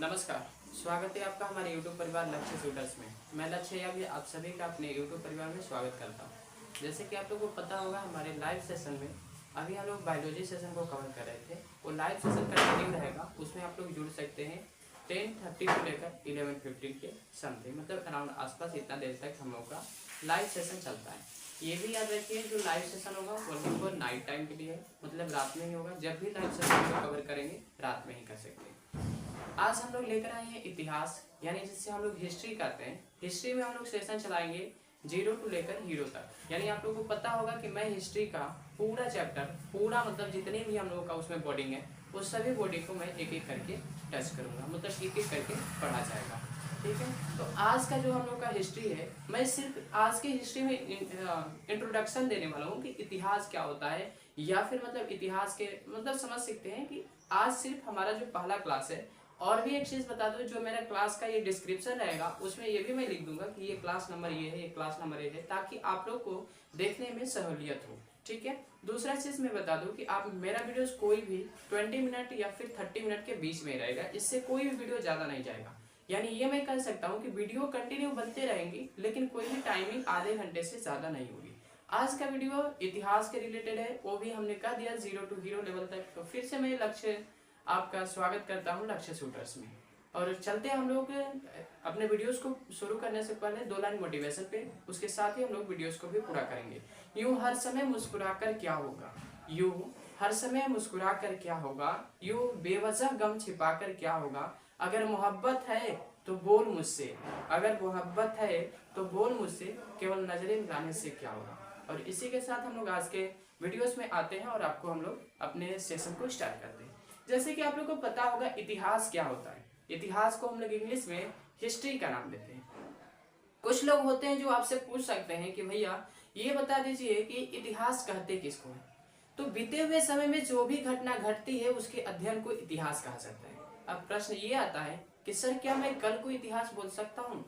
नमस्कार, स्वागत है आपका हमारे YouTube परिवार लक्ष्य शूटर्स में। मैं लक्ष्य या भी आप सभी का अपने YouTube परिवार में स्वागत करता हूं। जैसे कि आप लोगों को पता होगा, हमारे लाइव सेशन में अभी हम लोग बायोलॉजी सेशन को कवर कर रहे थे। वो लाइव सेशन कंटिन्यू रहेगा, उसमें आप लोग जुड़ सकते हैं 10:30 से लेकर 11:15 के समथिंग, मतलब अराउंड आसपास इतना देर तक हम लोग का लाइव सेशन चलता है। ये भी याद रखिए, जो लाइव सेशन होगा वो नाइट टाइम के लिए है, मतलब रात में ही होगा। जब भी लाइव सेशन को कवर करेंगे रात में ही कर सकते हैं। आज हम लोग लेकर आए हैं इतिहास, यानी जिससे हम लोग हिस्ट्री करते हैं। हिस्ट्री में हम लोग सेशन चलाएंगे 0 से लेकर हीरो तक। यानी आप लोगों को पता होगा कि मैं हिस्ट्री का पूरा चैप्टर, पूरा मतलब जितने भी हम लोगों का उसमें बॉडिंग है, उस सभी बॉडी को मैं एक एक करके टच करूंगा, मतलब एक एक करके पढ़ा जाएगा। ठीक है, तो आज का जो हम लोग का हिस्ट्री है, मैं सिर्फ आज की हिस्ट्री में इंट्रोडक्शन देने वाला हूँ कि इतिहास क्या होता है, या फिर मतलब इतिहास के मतलब समझ सकते हैं कि आज सिर्फ हमारा जो पहला क्लास है। और भी एक चीज बता दूं, जो मेरा क्लास का ये डिस्क्रिप्शन रहेगा उसमें ये भी मैं लिख दूंगा कि ये क्लास नंबर ये है, ये क्लास नंबर ये है, ताकि आप लोग को देखने में सहूलियत हो। ठीक है, दूसरा चीज मैं बता दूं कि आप मेरा वीडियोस कोई भी 20 मिनट या फिर 30 मिनट के बीच में रहेगा, इससे कोई भी वीडियो ज्यादा नहीं जाएगा। यानी ये मैं कह सकता हूँ कि वीडियो कंटिन्यू बनते रहेंगी, लेकिन कोई भी टाइमिंग आधे घंटे से ज्यादा नहीं होगी। आज का वीडियो इतिहास के रिलेटेड है, वो भी हमने कह दिया 0 से हीरो लेवल तक। तो फिर से मैं लक्ष्य आपका स्वागत करता हूं लक्ष्य शूटर्स में। और चलते हैं हम लोग अपने वीडियोस को शुरू करने से पहले 2 लाइन मोटिवेशन पे, उसके साथ ही हम लोग वीडियोस को भी पूरा करेंगे। यूं हर समय मुस्कुराकर क्या होगा, यूं हर समय मुस्कुराकर क्या होगा, यूं बेवजह गम छिपाकर क्या होगा। अगर मोहब्बत है तो बोल मुझसे, अगर मोहब्बत है तो बोल मुझसे, केवल नजरें मिलाने से क्या होगा। और इसी के साथ हम लोग आज के वीडियोस में आते हैं और आपको हम लोग अपने सेशन को स्टार्ट करते हैं। जैसे कि आप लोगों को पता होगा इतिहास क्या होता है। इतिहास को हम लोग इंग्लिश में हिस्ट्री का नाम देते हैं। कुछ लोग होते हैं जो आपसे पूछ सकते हैं कि भैया ये बता दीजिए कि इतिहास कहते किसको है। तो बीते हुए समय में जो भी घटना घटती है उसके अध्ययन को इतिहास कहा जाता है। अब प्रश्न ये आता है कि सर क्या मैं कल को इतिहास बोल सकता हूँ?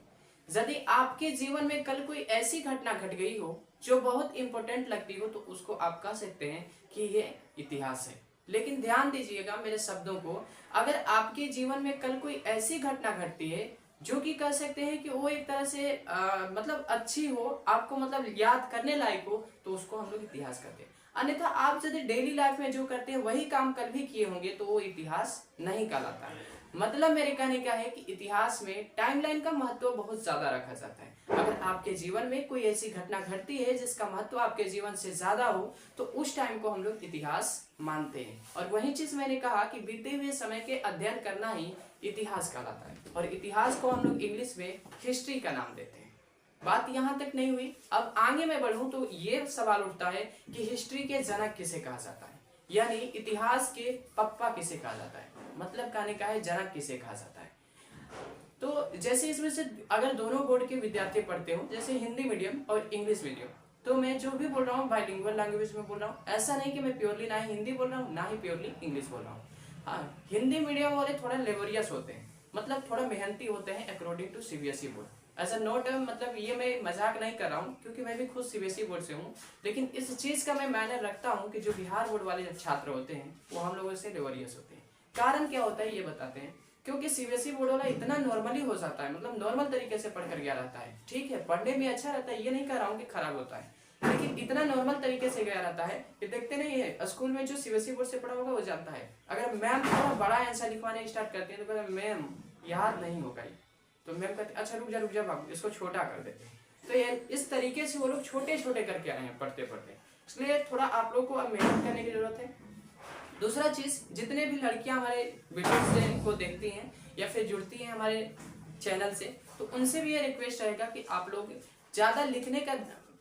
यदि आपके जीवन में कल कोई ऐसी घटना घट गई हो जो बहुत इंपॉर्टेंट लगती हो, तो उसको आप कह सकते हैं कि ये इतिहास है। लेकिन ध्यान दीजिएगा मेरे शब्दों को, अगर आपके जीवन में कल कोई ऐसी घटना घटती है जो कि कह सकते हैं कि वो एक तरह से मतलब अच्छी हो, आपको मतलब याद करने लायक हो, तो उसको हम लोग इतिहास कहते हैं। अन्यथा आप यदि डेली लाइफ में जो करते हैं वही काम कल भी किए होंगे तो वो इतिहास नहीं कहलाता है। मतलब मेरे कहने का है कि इतिहास में टाइमलाइन का महत्व बहुत ज्यादा रखा जाता है। अगर आपके जीवन में कोई ऐसी घटना घटती है जिसका महत्व आपके जीवन से ज्यादा हो, तो उस टाइम को हम लोग इतिहास मानते हैं। और वही चीज मैंने कहा कि बीते हुए समय के अध्ययन करना ही इतिहास कहलाता है। और इतिहास को हम लोग इंग्लिश में हिस्ट्री का नाम देते हैं। बात यहाँ तक नहीं हुई, अब आगे मैं बढ़ूं तो ये सवाल उठता है कि हिस्ट्री के जनक किसे कहा जाता है, यानी इतिहास के पप्पा किसे कहा जाता है। मतलब कहने का है जनक किसे कहा जाता है। तो जैसे इसमें से अगर दोनों बोर्ड के विद्यार्थी पढ़ते हो, जैसे हिंदी मीडियम और इंग्लिश मीडियम, तो मैं जो भी बोल रहा हूँ बाइलिंगुअल लैंग्वेज में बोल रहा हूँ। ऐसा नहीं कि मैं प्योरली ना ही हिंदी बोल रहा हूँ ना ही प्योरली इंग्लिश बोल रहा हूँ। हाँ, हिंदी मीडियम वाले थोड़ा लेबोरियस होते हैं, मतलब थोड़ा मेहनती होते हैं अकॉर्डिंग टू सीबीएसई बोर्ड। ऐसा नोट, मतलब ये मैं मजाक नहीं कर रहा हूँ, क्योंकि मैं भी खुद सीबीएसई बोर्ड से हूँ। लेकिन इस चीज का मैं मायने रखता हूँ कि जो बिहार बोर्ड वाले जब छात्र होते हैं वो हम लोगों से लेबोरियस होते हैं। कारण क्या होता है ये बताते हैं। क्योंकि सीबीएसई बोर्ड वाला इतना नॉर्मली हो जाता है, मतलब नॉर्मल तरीके से पढ़ कर गया रहता है। ठीक है, पढ़ने में अच्छा रहता है, ये नहीं कह रहा हूँ कि खराब होता है, लेकिन इतना नॉर्मल तरीके से गया रहता है कि देखते नहीं है स्कूल में जो सीबीएसई बोर्ड से पढ़ा होगा वो जानता है। अगर मैम थोड़ा बड़ा आंसर लिखवाने स्टार्ट करते हैं तो कहते मैम याद नहीं होगा, तो मैम कहते अच्छा रुक जा बाबू, इसको छोटा कर देते हैं। तो ये इस तरीके से वो लोग छोटे छोटे करके आए हैं पढ़ते पढ़ते। इसलिए थोड़ा आप लोग को अब मेहनत करने की जरूरत है। दूसरा चीज, जितने भी लड़कियां हमारे वीडियोस को देखती हैं या फिर जुड़ती हैं हमारे चैनल से, तो उनसे भी ये रिक्वेस्ट रहेगा कि आप लोग ज्यादा लिखने का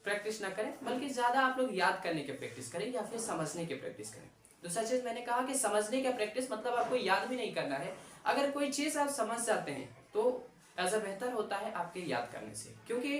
प्रैक्टिस ना करें, बल्कि ज्यादा आप लोग याद करने की प्रैक्टिस करें या फिर समझने की प्रैक्टिस करें। दूसरा चीज मैंने कहा कि समझने का प्रैक्टिस मतलब आपको याद भी नहीं करना है। अगर कोई चीज आप समझ जाते हैं तो ऐसा बेहतर होता है आपके याद करने से, क्योंकि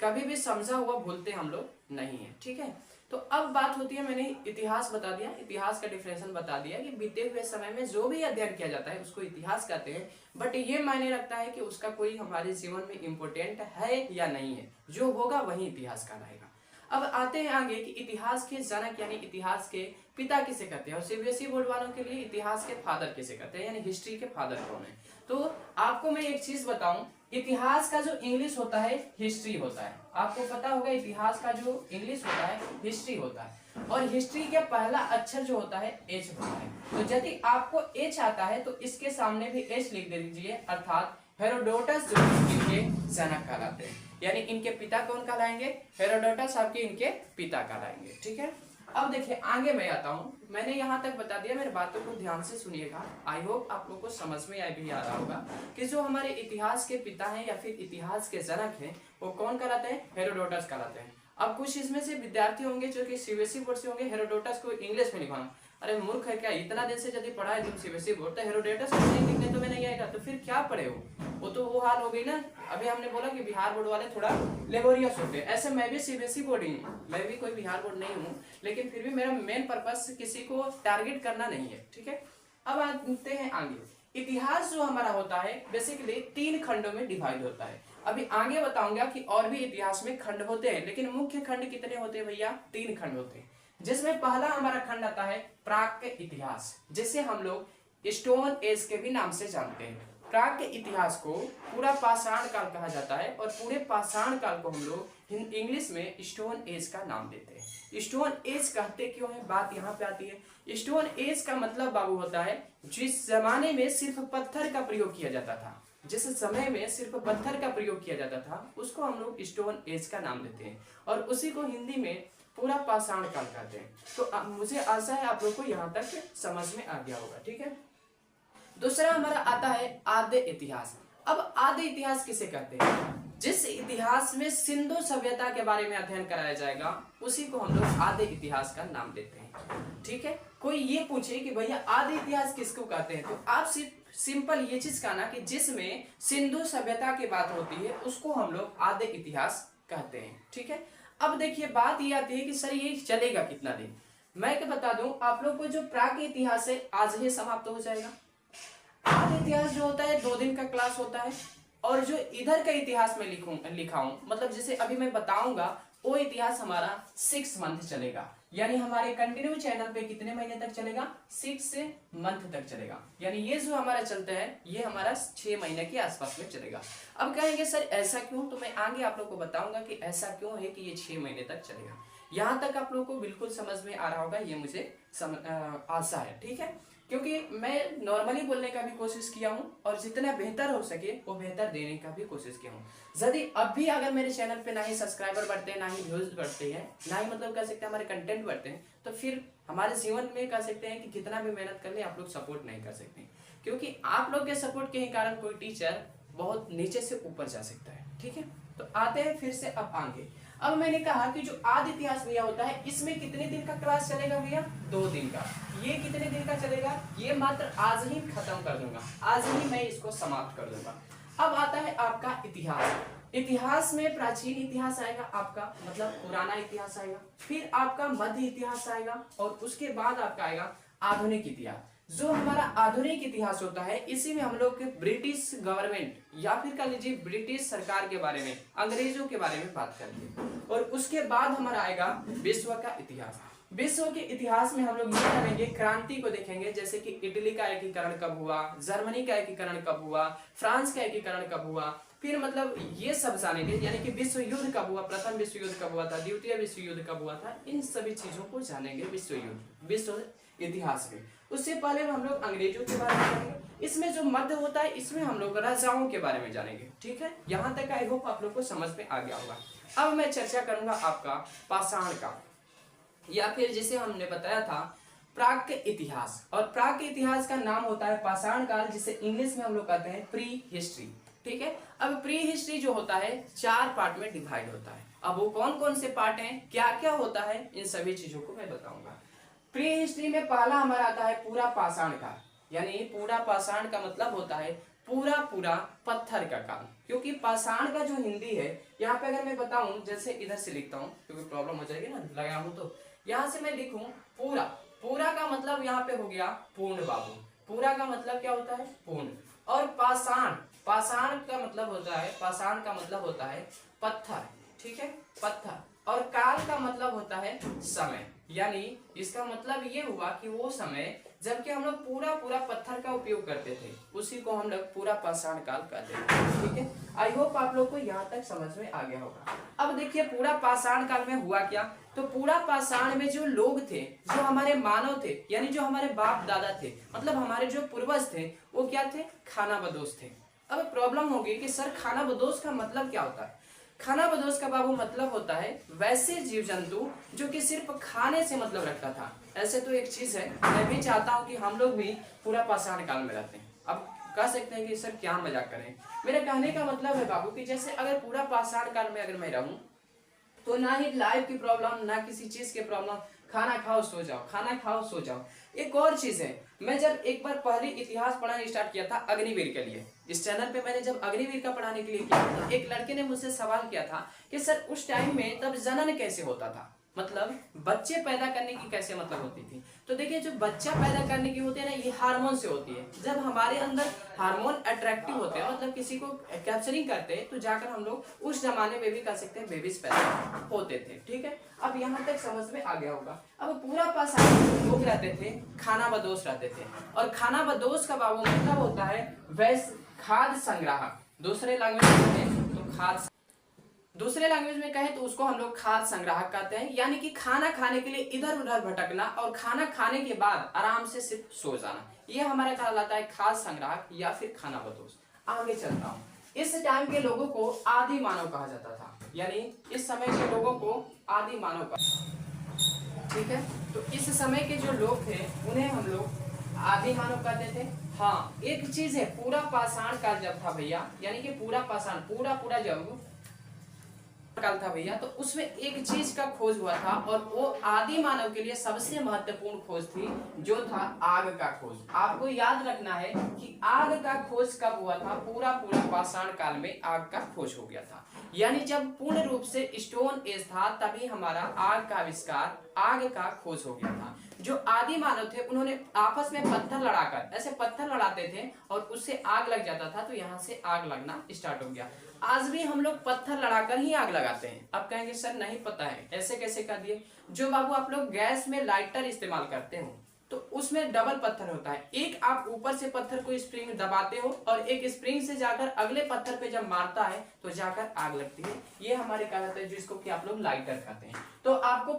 कभी भी समझा हुआ भूलते हम लोग नहीं है। ठीक है, तो अब बात होती है, मैंने इतिहास बता दिया, इतिहास का डिफिनेशन बता दिया कि बीते हुए समय में जो भी अध्ययन किया जाता है उसको इतिहास कहते हैं। बट ये मायने रखता है कि उसका कोई हमारे जीवन में इम्पोर्टेंट है या नहीं है, जो होगा वही इतिहास कहलाएगा। अब आते हैं आगे कि इतिहास के जनक यानी इतिहास के पिता किसे कहते हैं, और सीबीएसई बोर्ड वालों के लिए इतिहास के फादर किसे कहते हैं, यानी हिस्ट्री के फादर कौन है। तो आपको मैं एक चीज बताऊं, इतिहास का जो इंग्लिश होता है हिस्ट्री होता है। आपको पता होगा इतिहास का जो इंग्लिश होता है हिस्ट्री होता है, और हिस्ट्री का पहला अक्षर जो होता है एच होता है। तो यदि आपको एच आता है तो इसके सामने भी एच लिख दीजिए, अर्थात हेरोडोटस जो इनके जनक कहलाते हैं, यानी इनके पिता कौन कहलाएंगे, हेरोडोटस आपके इनके पिता कहलाएंगे। ठीक है, अब देखिए आगे मैं आता हूँ, मैंने यहाँ तक बता दिया, मेरे बातों को ध्यान से सुनिएगा। आई होप आप लोगों को समझ में भी आ रहा होगा कि जो हमारे इतिहास के पिता हैं या फिर इतिहास के जनक हैं वो कौन कहलाते हैं, हेरोडोटस कहलाते हैं। अब कुछ इसमें से विद्यार्थी होंगे जो कि सीबीएसई बोर्ड से होंगे, हेरोडोटस को इंग्लिश में लिखवाना, अरे मूर्ख है क्या, इतना दिन से यदि पढ़ा है तुम सीबीएसई बोर्ड, तो हेरोडोटस को नहीं लिखने तो मैं नहीं आएगा, तो फिर क्या पढ़े हो, वो तो वो हाल हो गई ना। अभी हमने बोला कि बिहार बोर्ड वाले थोड़ा लेबोरियस होते हैं, ऐसे मैं भी सीबीएसई बोर्ड ही हूँ, मैं भी कोई बिहार बोर्ड नहीं हूँ, लेकिन फिर भी मेरा मेन पर्पस किसी को टारगेट करना नहीं है। ठीक है, अब आते हैं आगे। इतिहास जो हमारा होता है बेसिकली 3 खंडों में डिवाइड होता है। अभी आगे बताऊंगा कि और भी इतिहास में खंड होते हैं, लेकिन मुख्य खंड कितने होते हैं भैया, 3 खंड होते हैं। जिसमें पहला हमारा खंड आता है प्राक इतिहास, जिसे हम लोग स्टोन एज के भी नाम से जानते हैं। प्राक के इतिहास को पूरा पाषाण काल कहा जाता है, और पूरे पाषाण काल को हम लोग इंग्लिश में स्टोन एज का नाम देते हैं। स्टोन एज कहते क्यों है, बात यहाँ पे आती है। स्टोन एज का मतलब बाबू होता है जिस जमाने में सिर्फ पत्थर का प्रयोग किया जाता था, जिस समय में सिर्फ पत्थर का प्रयोग किया जाता था उसको हम लोग स्टोन एज का नाम देते हैं, और उसी को हिंदी में पूरा पाषाण काल कहते हैं। तो मुझे आशा है आप लोग को यहाँ तक समझ में आ गया होगा। ठीक है, दूसरा हमारा आता है आद्य इतिहास। अब आद्य इतिहास किसे कहते हैं, जिस इतिहास में सिंधु सभ्यता के बारे में अध्ययन कराया जाएगा उसी को हम लोग आद्य इतिहास का नाम देते हैं। ठीक है, कोई ये पूछे कि भैया आद्य इतिहास किसको कहते हैं, तो आप सिर्फ सिंपल ये चीज कहना कि जिसमें सिंधु सभ्यता की बात होती है उसको हम लोग आद्य इतिहास कहते हैं। ठीक है, अब देखिए बात ये आती है कि सर ये चलेगा कितना दिन। मैं क्या बता दूं आप लोग को, जो प्राक इतिहास है आज ही समाप्त हो जाएगा। आद्य इतिहास जो होता है 2 दिन का क्लास होता है, और जो इधर का इतिहास में लिखा हूं, मतलब जैसे अभी मैं बताऊंगा वो इतिहास हमारा 6 मंथ चलेगा, यानी हमारे कंटिन्यू चैनल पे कितने महीने तक चलेगा, 6 मंथ तक चलेगा, यानी ये जो हमारा चलता है ये हमारा 6 महीने के आसपास में चलेगा। अब कहेंगे सर ऐसा क्यों, तो मैं आगे आप लोग को बताऊंगा कि ऐसा क्यों है कि ये 6 महीने तक चलेगा। यहाँ तक आप लोग को बिल्कुल समझ में आ रहा होगा, ये मुझे आशा है। ठीक है, क्योंकि मैं नॉर्मली बोलने का भी कोशिश किया हूँ, और जितना बेहतर हो सके वो बेहतर देने का भी कोशिश किया हूँ। यदि अब भी अगर मेरे चैनल पे ना ही सब्सक्राइबर बढ़ते हैं, ना ही व्यूज बढ़ते हैं, ना ही मतलब कह सकते हैं हमारे कंटेंट बढ़ते हैं, तो फिर हमारे जीवन में कह सकते हैं कि कितना भी मेहनत कर ले आप लोग सपोर्ट नहीं कर सकते, क्योंकि आप लोग के सपोर्ट के ही कारण कोई टीचर बहुत नीचे से ऊपर जा सकता है। ठीक है, तो आते हैं फिर से अब आगे। अब मैंने कहा कि जो आद्य इतिहास भैया होता है इसमें कितने दिन का क्लास चलेगा भैया, 2 दिन का। ये कितने दिन का चलेगा, ये मात्र आज ही खत्म कर दूंगा, आज ही मैं इसको समाप्त कर दूंगा। अब आता है आपका इतिहास। इतिहास में प्राचीन इतिहास आएगा आपका, मतलब पुराना इतिहास आएगा, फिर आपका मध्य इतिहास आएगा, और उसके बाद आपका आएगा आधुनिक इतिहास। जो हमारा आधुनिक इतिहास होता है इसी में हम लोग के ब्रिटिश गवर्नमेंट या फिर कह लीजिए ब्रिटिश सरकार के बारे में, अंग्रेजों के बारे में बात करेंगे, और उसके बाद हमारा आएगा विश्व का इतिहास। विश्व के इतिहास में हम लोग ये करेंगे, क्रांति को देखेंगे, जैसे कि इटली का एकीकरण कब हुआ, जर्मनी का एकीकरण कब हुआ, फ्रांस का एकीकरण कब हुआ, फिर मतलब ये सब जानेंगे, यानी कि विश्व युद्ध कब हुआ, प्रथम विश्व युद्ध कब हुआ था, द्वितीय विश्व युद्ध कब हुआ था, इन सभी चीजों को जानेंगे विश्व इतिहास में। उससे पहले हम लोग अंग्रेजों के बारे में जानेंगे। इसमें जो मध्य होता है इसमें हम लोग राजाओं के बारे में जानेंगे। ठीक है, यहाँ तक आई होप आप लोग को समझ में आ गया होगा। अब मैं चर्चा करूंगा आपका पाषाण का, या फिर जिसे हमने बताया था प्राक इतिहास, और प्राक इतिहास का नाम होता है पाषाण काल, जिसे इंग्लिश में हम लोग कहते हैं प्री हिस्ट्री। ठीक है, अब प्री हिस्ट्री जो होता है 4 पार्ट में डिवाइड होता है। अब वो कौन कौन से पार्ट हैं, क्या क्या होता है, इन सभी चीजों को मैं बताऊंगा। प्री हिस्ट्री में पहला हमारा आता है पूरा पाषाण काल, यानी पूरा पाषाण का मतलब होता है पूरा पूरा पत्थर का काल, क्योंकि पाषाण का जो हिंदी है यहाँ पे अगर मैं बताऊं, जैसे इधर से लिखता हूँ क्योंकि प्रॉब्लम हो जाएगी ना, लगा हूं तो यहाँ से मैं लिखूं पूरा, पूरा का मतलब यहाँ पे हो गया पूर्ण बाबू, पूरा का मतलब क्या होता है पूर्ण, और पाषाण, पाषाण का मतलब होता है, पाषाण का मतलब होता है पत्थर। ठीक है, पत्थर, और काल का मतलब होता है समय, यानी इसका मतलब ये हुआ कि वो समय जबकि हम लोग पूरा पूरा पत्थर का उपयोग करते थे, उसी को हम लोग पूरा पाषाण काल कहते हैं। ठीक है, आई होप आप लोग को यहाँ तक समझ में आ गया होगा। अब देखिए पूरा पाषाण काल में हुआ क्या, तो पूरा पाषाण में जो लोग थे, जो हमारे मानव थे, यानी जो हमारे बाप दादा थे, मतलब हमारे जो पूर्वज थे, वो क्या थे, खानाबदोश थे। अब प्रॉब्लम होगी कि सर खानाबदोश का मतलब क्या होता है। खानाबदोश का बाबू मतलब होता है वैसे जीव जंतु जो कि सिर्फ खाने से मतलब रखता था। ऐसे तो एक चीज है, मैं भी चाहता हूँ कि हम लोग भी पूरा पाषाण काल में रहते हैं। अब कह सकते हैं कि सर क्या मजाक करें, मेरे कहने का मतलब है बाबू कि जैसे अगर पूरा पाषाण काल में अगर मैं रहूं तो ना ही लाइफ की प्रॉब्लम, ना किसी चीज की प्रॉब्लम, खाना खाओ सो जाओ, खाना खाओ सो जाओ। एक और चीज है, मैं जब एक बार पहले इतिहास पढ़ाना स्टार्ट किया था अग्निवीर के लिए, इस चैनल पे मैंने जब अग्निवीर का पढ़ाने के लिए किया तो एक लड़के ने मुझसे सवाल किया था कि सर उस टाइम में तब जनन कैसे होता था, मतलब बच्चे पैदा करने की कैसे मतलब होती थी। तो देखिए जो बच्चा पैदा करने की होती है ना, ये हार्मोन से होती है। जब हमारे अंदर हार्मोन अट्रैक्टिव होते हैं, मतलब किसी को कैप्चरिंग करते हैं, तो जाकर हम लोग उस जमाने में भी कह सकते हैं बेबीज पैदा होते थे। ठीक है, अब यहाँ तक समझ में आ गया होगा। अब पूरा पाषाण लोग रहते थे, खानाबदोश रहते थे, और खानाबदोश का बाबू मतलब होता है वैश्य खाद्य संग्राहक। दूसरे लैंग्वेज में कहें तो उसको हम लोग खाद्य संग्राहक कहते हैं, यानी कि खाना खाने के लिए इधर उधर भटकना और खाना खाने के बाद आराम से सिर्फ सो जाना, ये हमारा कहलाता है खाद्य संग्राहक या फिर खानाबदोश। आगे चलता हूँ। इस टाइम के लोगों को आदि मानव कहा जाता था, यानी इस समय के लोगों को आदि मानव कहा। ठीक है, तो इस समय के जो लोग थे उन्हें हम लोग आदि मानव कहते थे। हाँ, एक चीज है, पूरा पाषाण काल जब था भैया, यानी कि पूरा पाषाण पूरा जब काल था भैया, तो उसमें एक चीज का खोज हुआ था, और वो आदि मानव के लिए सबसे महत्वपूर्ण खोज थी, जो था आग का खोज। आपको याद रखना है कि आग का खोज कब हुआ था, पूरा पाषाण काल में आग का खोज हो गया था। यानी जब पूर्ण रूप से स्टोन एज था तभी हमारा आग का आविष्कार, आग का खोज हो गया था। जो आदि मानव थे उन्होंने आपस में पत्थर लड़ाकर, ऐसे पत्थर लड़ाते थे और उससे आग लग जाता था, तो यहाँ से आग लगना स्टार्ट हो गया। आज भी हम लोग पत्थर लड़ाकर ही आग लगाते हैं। अब कहेंगे सर नहीं पता है, ऐसे कैसे कर दिए। जो बाबू आप लोग गैस में लाइटर इस्तेमाल करते हो तो उसमें डबल पत्थर होता है, एक आप ऊपर से पत्थर को स्प्रिंग दबाते हो और एक स्प्रिंग से जाकर अगले पत्थर पे जब मारता है तो जाकर आग लगती है। ये हमारे कहलाता है जिसको कि आप लोग लाइटर कहते हैं। तो आपको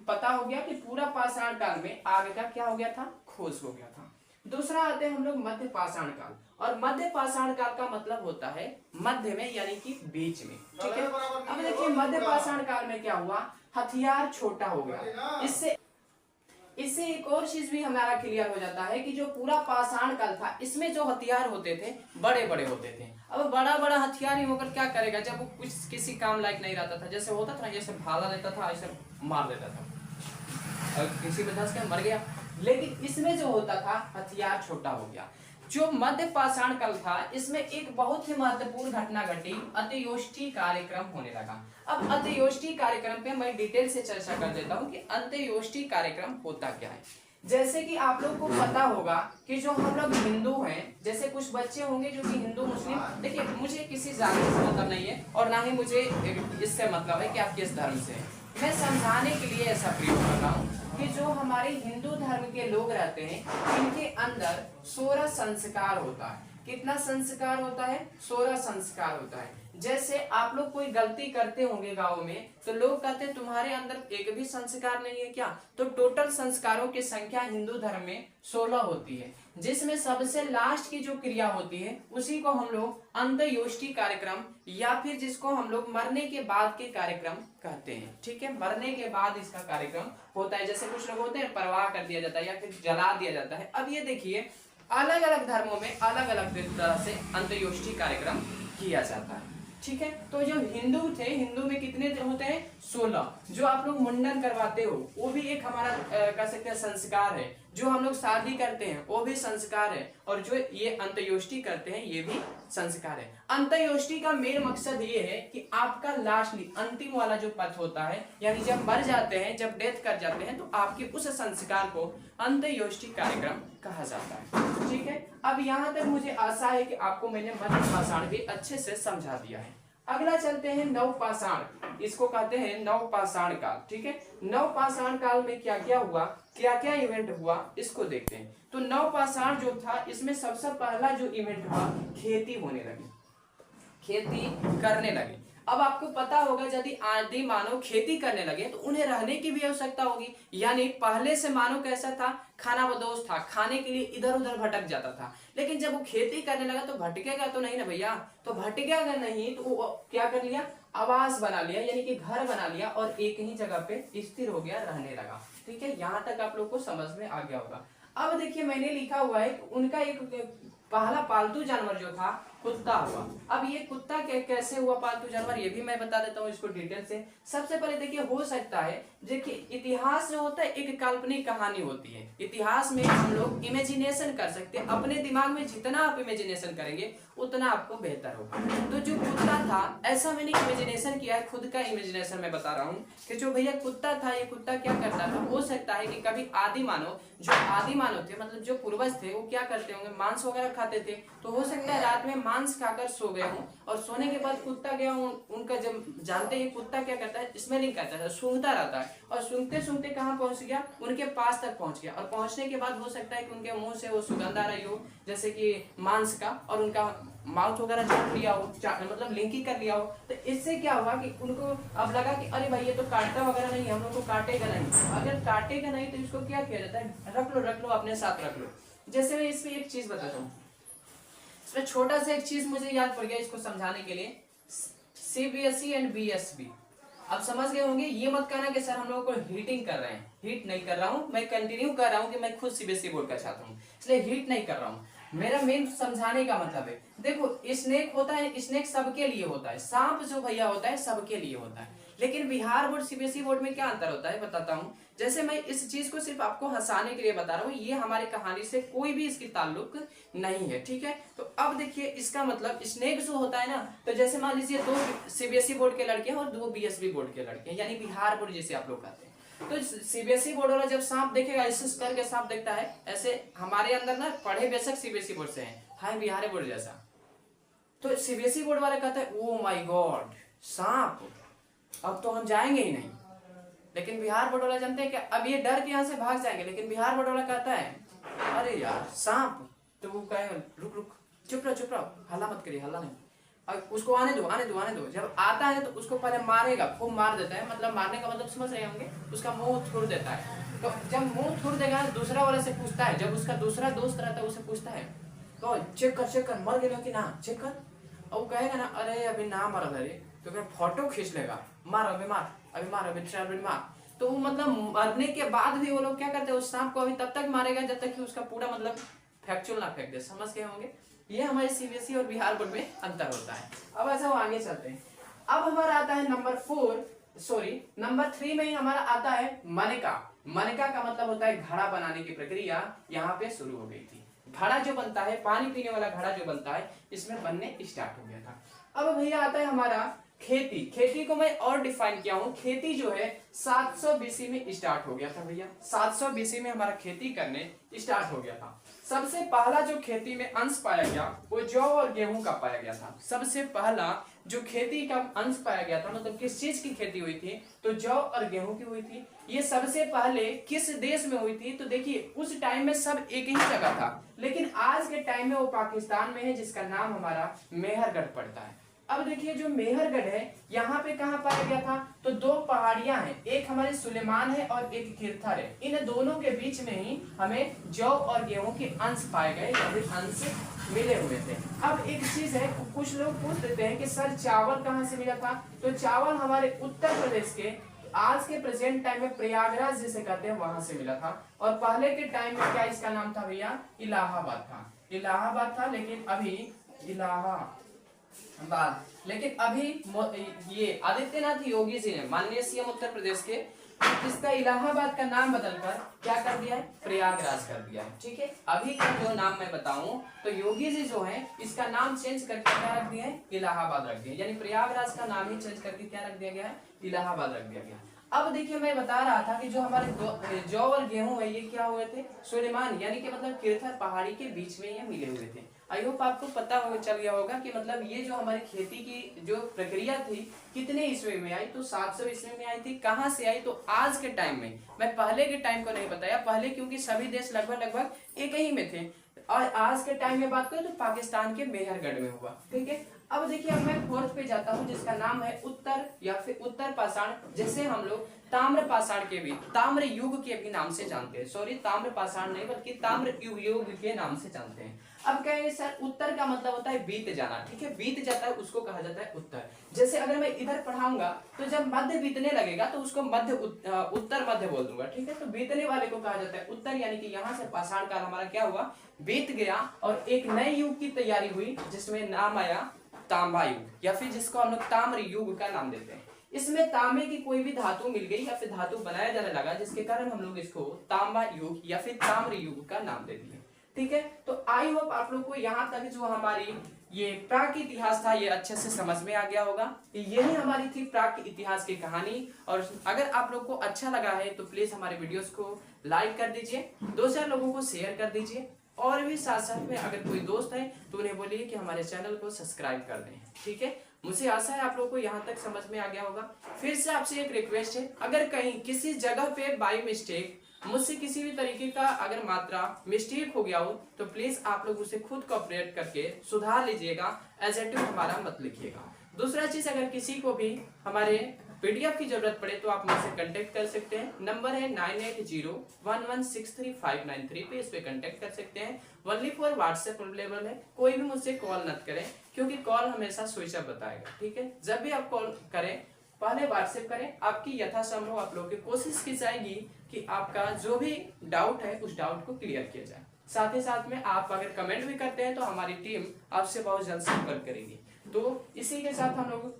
पता हो गया कि पूरा पाषाण काल में आग का क्या हो गया था, खोज हो गया था। दूसरा आते हैं हम लोग मध्य पाषाण काल, और मध्य पाषाण काल का मतलब होता है मध्य में, यानी कि बीच में। ठीक है, अब देखिए मध्य पाषाण काल में क्या हुआ, हथियार छोटा हो गया। इससे एक और चीज भी हमारा क्लियर हो जाता है कि जो पूरा पाषाण काल था इसमें जो हथियार होते थे बड़े बड़े होते थे। अब बड़ा बड़ा हथियार ही होकर क्या करेगा, जब वो कुछ किसी काम लायक नहीं रहता था, जैसे होता था जैसे भाला लेता था ऐसे मार देता था और किसी में धंस के मर गया। लेकिन इसमें जो होता था हथियार छोटा हो गया। जो मध्य पाषाण काल था इसमें एक बहुत ही महत्वपूर्ण घटना घटी, अंत्येष्टि कार्यक्रम होने लगा। अब अंत्येष्टि कार्यक्रम पे मैं डिटेल से चर्चा कर देता हूँ कि अंत्येष्टि कार्यक्रम होता क्या है। जैसे कि आप लोग को पता होगा कि जो हम लोग हिंदू हैं, जैसे कुछ बच्चे होंगे जो कि हिंदू मुस्लिम, देखिए मुझे किसी जाति से मतलब नहीं है और ना ही मुझे इससे मतलब है कि आप किस धर्म से हैं। मैं समझाने के लिए ऐसा प्रयोग कर रहा हूँ कि जो हमारे हिंदू धर्म के लोग रहते हैं इनके अंदर 16 संस्कार होता है। कितना संस्कार होता है, 16 संस्कार होता है। जैसे आप लोग कोई गलती करते होंगे गांव में तो लोग कहते हैं तुम्हारे अंदर एक भी संस्कार नहीं है क्या, तो टोटल संस्कारों की संख्या हिंदू धर्म में 16 होती है, जिसमें सबसे लास्ट की जो क्रिया होती है उसी को हम लोग अंत्येष्टि कार्यक्रम या फिर जिसको हम लोग मरने के बाद के कार्यक्रम कहते हैं। ठीक है, मरने के बाद इसका कार्यक्रम होता है। जैसे कुछ लोग होते हैं परवाह कर दिया जाता है या फिर जला दिया जाता है। अब ये देखिए अलग अलग धर्मों में अलग अलग तरह से अंत्येष्टि कार्यक्रम किया जाता है। ठीक है, तो जो हिंदू थे, हिंदू में कितने होते हैं, 16। जो आप लोग मुंडन करवाते हो वो भी एक हमारा कह सकते हैं संस्कार है। जो हम लोग शादी करते हैं वो भी संस्कार है, और जो ये अंत्येष्टि करते हैं ये भी संस्कार है। अंत्येष्टि का मेन मकसद ये है कि आपका लास्टली अंतिम वाला जो पथ होता है, यानी जब मर जाते हैं, जब डेथ कर जाते हैं, तो आपके उस संस्कार को अंत्येष्टि कार्यक्रम कहा जाता है। ठीक है, अब यहाँ तक मुझे आशा है कि आपको मैंने मध्य पाषाण भी अच्छे से समझा दिया है। अगला चलते हैं नवपाषाण, इसको कहते हैं नवपाषाण काल। ठीक है, नवपाषाण काल में क्या क्या हुआ, क्या क्या इवेंट हुआ, इसको देखते हैं। तो नवपाषाण जो था, इसमें सबसे पहला जो इवेंट हुआ, खेती होने लगी, खेती करने लगे। अब आपको पता होगा यदि आदि मानव खेती करने लगे तो उन्हें रहने की भी आवश्यकता होगी, यानी पहले से मानव कैसा था, खाना बदोश था, खाने के लिए इधर उधर भटक जाता था। लेकिन जब वो खेती करने लगा तो भटकेगा तो नहीं ना भैया, तो भटकेगा नहीं तो वो क्या कर लिया, आवास बना लिया, यानी कि घर बना लिया और एक ही जगह पे स्थिर हो गया, रहने लगा। ठीक है, यहाँ तक आप लोग को समझ में आ गया होगा। अब देखिए मैंने लिखा हुआ है उनका एक पहला पालतू जानवर जो था कुत्ता हुआ। अब ये कुत्ता कैसे हुआ पालतू जानवर, ये भी मैं बता देता हूँ इसको डिटेल से। सबसे पहले देखिए, हो सकता है देखिए इतिहास जो होता है एक काल्पनिक कहानी होती है। इतिहास में हम लोग इमेजिनेशन कर सकते हैं, अपने दिमाग में जितना आप इमेजिनेशन करेंगे उतना आपको बेहतर होगा। तो जो कुत्ता था, ऐसा मैंने इमेजिनेशन किया है, खुद का इमेजिनेशन मैं बता रहा हूँ कि जो भैया कुत्ता था, ये कुत्ता क्या करता था, हो सकता है कि कभी आदि मानव, जो आदि मानव थे मतलब जो पूर्वज थे, वो क्या करते होंगे, मांस वगैरह खाते थे। तो हो सकता है रात में मांस खाकर सो गया हूँ और सोने के बाद कुत्ता गया हूँ, उनका जब जानते ही कुत्ता क्या करता है, स्मेलिंग करता है, सूंघता रहता है, और सूंघते सूंघते कहाँ पहुंच गया, उनके पास तक पहुंच गया। और पहुंचने के बाद हो सकता है कि उनके मुंह से वो सुगंध आ रही हो जैसे कि मांस का, और उनका माउथ वगैरह चाट लिया हो, मतलब लिंकी कर लिया हो। तो इससे क्या हुआ कि उनको अब लगा कि अरे भाई ये तो काटता वगैरह नहीं, हम लोग को काटेगा नहीं। अगर काटेगा नहीं तो इसको क्या किया जाता है, रख लो अपने साथ रख लो। जैसे मैं इसमें एक चीज बताता हूँ, इसमें छोटा सा एक चीज मुझे याद पड़ गया इसको समझाने के लिए, सीबीएसई एंड बीएसबी। अब समझ गए होंगे, ये मत कहना कि सर हम लोगों को हीटिंग कर रहे हैं, हीट नहीं कर रहा हूँ, मैं कंटिन्यू कर रहा हूँ कि मैं खुद सीबीएसई बोर्ड का छात्र हूँ, इसलिए हीट नहीं कर रहा हूँ। मेरा मेन समझाने का मतलब है, देखो स्नेक होता है, स्नेक सबके लिए होता है, सांप जो भैया होता है सबके लिए होता है। लेकिन बिहार बोर्ड सीबीएसई बोर्ड में क्या अंतर होता है बताता हूँ। जैसे मैं इस चीज को सिर्फ आपको हंसाने के लिए बता रहा हूँ, ये हमारी कहानी से कोई भी इसकी ताल्लुक नहीं है। ठीक है, तो अब देखिए इसका मतलब स्नेक जो होता है ना, तो जैसे मान लीजिए 2 सीबीएसई बोर्ड के लड़के हैं और 2 बीएसबी बोर्ड के लड़के हैं, यानी बिहार बोर्ड जिसे आप लोग कहते हैं। तो सीबीएसई बोर्ड वाला जब सांप देखेगा, ऐसे करके सांप देखता है, ऐसे हमारे अंदर ना पढ़े बेशक सीबीएसई बोर्ड से हैं, हां बिहार बोर्ड जैसा। तो सीबीएसई बोर्ड वाला कहता है ओ माय गॉड सांप, अब तो हम जाएंगे ही नहीं। लेकिन बिहार बोर्ड वाला जानते हैं कि अब ये डर के यहाँ से भाग जाएंगे, लेकिन बिहार बोर्ड वाला कहता है अरे यार सांप, तो वो कहे रुक रुक चुप रहो हल्ला मत करिए, हल्ला नहीं, अब उसको आने दो। जब आता है तो उसको पहले मारेगा, खूब मार देता है, मतलब मारने का मतलब समझ रहे होंगे, उसका मुंह थोड़ देता है। तो जब मुंह थोड़ देगा दूसरा वाले से पूछता है, जब उसका दूसरा दोस्त रहता है उसे पूछता है तो चेक कर मर गए कि ना, चेक कर। और वो कहेगा ना अरे अभी ना मर अरे, तो फिर फोटो खींच लेगा, मार अभी ट्रेवल मार। तो वो मतलब मरने के बाद भी वो लोग क्या करते हैं, उस सांप को अभी तब तक मारेगा जब तक कि उसका पूरा मतलब फैक्चुअल ना फेंक दे। समझ गए होंगे, ये हमारे सीबीएसई और बिहार बोर्ड में अंतर होता है। अब ऐसा आगे चलते हैं। अब हमारा आता है नंबर 3 में ही हमारा आता है मनका। मनका का मतलब होता है घड़ा बनाने की प्रक्रिया यहाँ पे शुरू हो गई थी। घड़ा जो बनता है, पानी पीने वाला घड़ा जो बनता है, इसमें बनने स्टार्ट हो गया था। अब भैया आता है हमारा खेती। खेती को मैं और डिफाइन किया हूं, खेती जो है 700 बीसी में स्टार्ट हो गया था भैया, 700 बीसी में हमारा खेती करने स्टार्ट हो गया था। सबसे पहला जो खेती में अंश पाया गया वो जौ और गेहूं का पाया गया था। सबसे पहला जो खेती का अंश पाया गया था, मतलब किस चीज की खेती हुई थी, तो जौ और गेहूं की हुई थी। ये सबसे पहले किस देश में हुई थी, तो देखिए उस टाइम में सब एक ही जगह था, लेकिन आज के टाइम में वो पाकिस्तान में है, जिसका नाम हमारा मेहरगढ़ पड़ता है। अब देखिए जो मेहरगढ़ है, यहाँ पे कहाँ पाया गया था, तो 2 पहाड़ियां हैं, एक हमारे सुलेमान है और एक किरथर है। इन दोनों के बीच में ही हमें जौ और गेहूं के अंश पाए गए, अंश मिले हुए थे। अब एक चीज है, कुछ लोग पूछ देते हैं कि सर चावल कहाँ से मिला था, तो चावल हमारे उत्तर प्रदेश के आज के प्रेजेंट टाइम में प्रयागराज जिसे कहते हैं वहां से मिला था। और पहले के टाइम में क्या इसका नाम था भैया, इलाहाबाद था। इलाहाबाद था, लेकिन अभी ये आदित्यनाथ योगी जी ने, माननीय सीएम उत्तर प्रदेश के, इसका इलाहाबाद का नाम बदलकर क्या कर दिया है, प्रयागराज कर दिया है। ठीक है, अभी का जो नाम मैं बताऊं तो योगी जी जो है इसका नाम चेंज करके क्या रख दिया है, इलाहाबाद रख दिया, यानी प्रयागराज का नाम ही चेंज करके क्या रख दिया गया है, इलाहाबाद रख दिया गया। अब देखिए मैं बता रहा था कि जो हमारे जौ और गेहूं है ये क्या हुए थे, सुलेमान यानी कि मतलब किरथर पहाड़ी के बीच में ये मिले हुए थे। आई होप आपको पता हो चल गया होगा कि मतलब ये जो हमारी खेती की जो प्रक्रिया थी कितने ईस्वी में आई, तो 700 ईस्वी में आई थी। कहाँ से आई, तो आज के टाइम में, मैं पहले के टाइम को नहीं बताया, पहले क्योंकि सभी देश लगभग लगभग एक ही में थे, और आज के टाइम में बात करें तो पाकिस्तान के मेहरगढ़ में हुआ। ठीक है, अब देखिए अब मैं फोर्थ पे जाता हूँ जिसका नाम है उत्तर या फिर उत्तर पाषाण, जैसे हम लोग ताम्र पाषाण के भी, ताम्र युग के भी नाम से जानते हैं, सॉरी ताम्र पाषाण नहीं बल्कि ताम्र युग के नाम से जानते हैं। अब कहेंगे सर उत्तर का मतलब होता है बीत जाना। ठीक है, बीत जाता है उसको कहा जाता है उत्तर। जैसे अगर मैं इधर पढ़ाऊंगा तो जब मध्य बीतने लगेगा तो उसको मध्य उत्तर मध्य बोल दूंगा। ठीक है, तो बीतने वाले को कहा जाता है उत्तर, यानी कि यहाँ से पाषाण काल हमारा क्या हुआ, बीत गया और एक नए युग की तैयारी हुई जिसमें नाम आया तांबा युग, या फिर जिसको हम लोग ताम्र युग का नाम देते हैं। इसमें तांबे की कोई भी धातु मिल गई या फिर धातु बनाया जाने लगा, जिसके कारण हम लोग इसको तांबा युग या फिर ताम्र युग का नाम दे दिए। ठीक है, तो आई होप आप लोग को यहाँ तक जो हमारी ये प्राक इतिहास था ये अच्छे से समझ में आ गया होगा। यही हमारी थी प्राक इतिहास की कहानी, और अगर आप लोग को अच्छा लगा है तो प्लीज हमारे वीडियोस को लाइक कर दीजिए, 2-4 लोगों को शेयर कर दीजिए, और भी साथ साथ में अगर कोई दोस्त है तो उन्हें बोलिए कि हमारे चैनल को सब्सक्राइब कर दें। ठीक है, मुझे आशा है आप लोगों को यहाँ तक समझ में आ गया होगा। फिर से आपसे एक रिक्वेस्ट है, अगर कहीं किसी जगह पे बाय मिस्टेक मुझसे किसी भी तरीके का अगर मात्रा मिस्टेक हो गया हो तो प्लीज आप लोग उसे खुद कोऑपरेट करके सुधार लीजिएगा, एजेटिव हमारा मत लिखिएगा। दूसरा चीज, अगर किसी को भी हमारे पीडीएफ की जरूरत पड़े तो आप मुझसे कांटेक्ट कर सकते हैं। नंबर है 9801163593 पे, इस पे कांटेक्ट कर सकते हैं। ओनली फॉर व्हाट्सएप अवेलेबल है, कोई भी मुझसे कॉल मत करें क्योंकि कॉल हमेशा स्विच ऑफ बताएगा। ठीक है, जब भी आप कॉल करें पहले व्हाट्सएप करें, आपकी यथासंभव आप लोगों की कोशिश की जाएगी कि आपका जो भी डाउट है उस डाउट को क्लियर किया जाए। साथ ही साथ में आप अगर कमेंट भी करते हैं तो हमारी टीम आपसे बहुत जल्द संपर्क करेगी। तो इसी के साथ हम लोग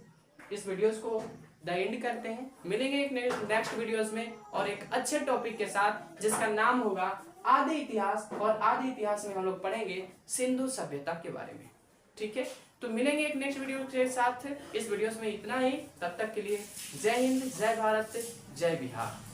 इस वीडियोस को द एंड करते हैं। मिलेंगे एक नेक्स्ट वीडियोस में और एक अच्छे टॉपिक के साथ जिसका नाम होगा आदि इतिहास, और आदि इतिहास में हम लोग पढ़ेंगे सिंधु सभ्यता के बारे में। ठीक है, तो मिलेंगे एक नेक्स्ट वीडियो के साथ। इस वीडियोस में इतना ही, तब तक के लिए जय हिंद, जय भारत, जय बिहार।